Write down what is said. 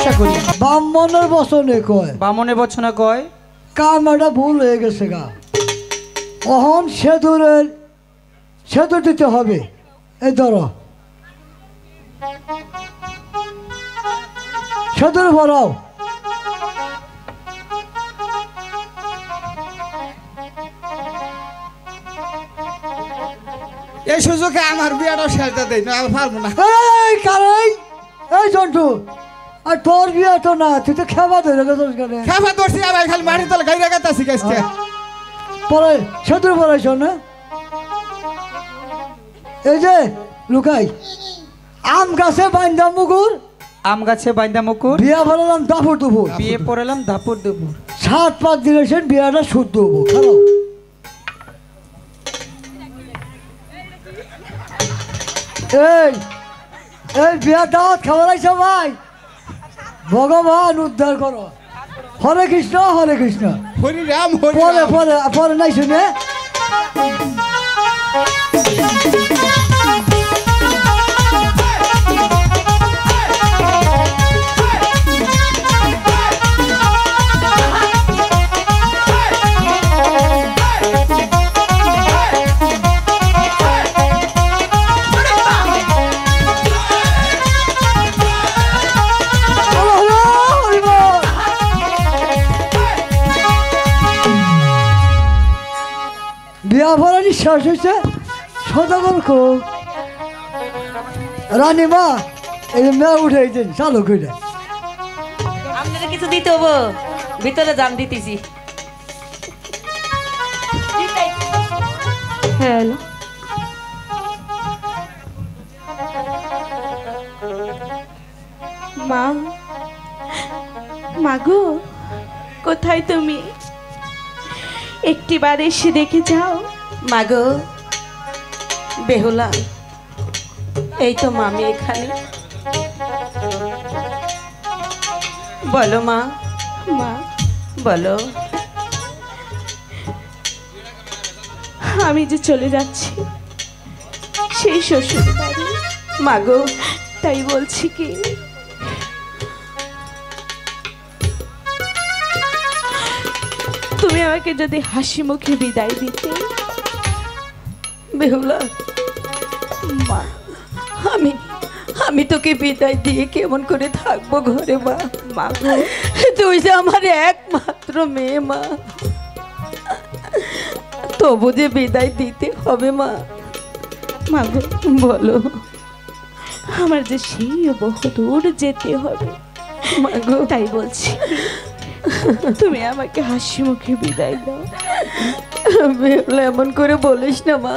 চেষ্টা করি। ব্রাহ্মণের বচনে কয়, বামনের বচনে কয় কাম একটা ভুল হয়ে গেছে গা। অহন সেতুর দিতে হবে। এই ধরো সেতুর ভরাও। এই সুযোগে আমার বিয়াটা সেটা দেই না, আমি পারবো না। এই কারাই, এই জন্টু, আর তোর বিয়ে তো না, তুই তো খেবা ধরে গেছিস কেন? খেপা ধরছি আমি, খালি মাটির তলে গাইরা গাইতাছি গাছটা। পরে সেতুর ভরাইছ না? এই যে লুকাই, আম গাছে বাইন্দা মুকুর, আম গাছে বাইন্দা মুকুর, বিয়া ভরালাম দাপুর দুপুর, বিয়ে পড়ালাম দাপুর দুপুর। 7-5 দিনের বিয়াটা শুদ্ধ হবো। খেলো। এই এই বিয়া দাওয়াত খাওয়াই সবাই, ভগবান উদ্ধার করো। হরে কৃষ্ণ হরে কৃষ্ণ। হরি রাম হরি পরে রাম। পরে পরে নাই শুনে। বিয়া ভরা নিঃশ্বাস হয়েছে সদাগর খুব। রানীমা এই মেয়ে উঠে দিন চালু করে। আপনাদের কিছু দিতে হবো, ভিতরে যান দিতেছি। হ্যালো, মা, মাগো কোথায় তুমি? একটিবার এসে দেখে যাও। মাগো বেহুলা, এই তো মামি এখানে। বলো মা, মা বলো। আমি যে চলে যাচ্ছি সেই শ্বশুর বাড়ি। মাগো তাই বলছি কি, তুমি আমাকে যদি হাসি মুখে বিদায় দিতে। বেহুলা মা, আমি তোকে বিদায় দিয়ে কেমন করে থাকবো ঘরে মা? মা তুই যে আমার একমাত্র মেয়ে মা, তবু যে বিদায় দিতে হবে মা। মা বলো, আমার যে সেই বহুদূর যেতে হবে মাগো, তাই বলছি তুমি আমাকে হাসি মুখে বিদায় দাও। বেহুলা এমন করে বলিস না মা।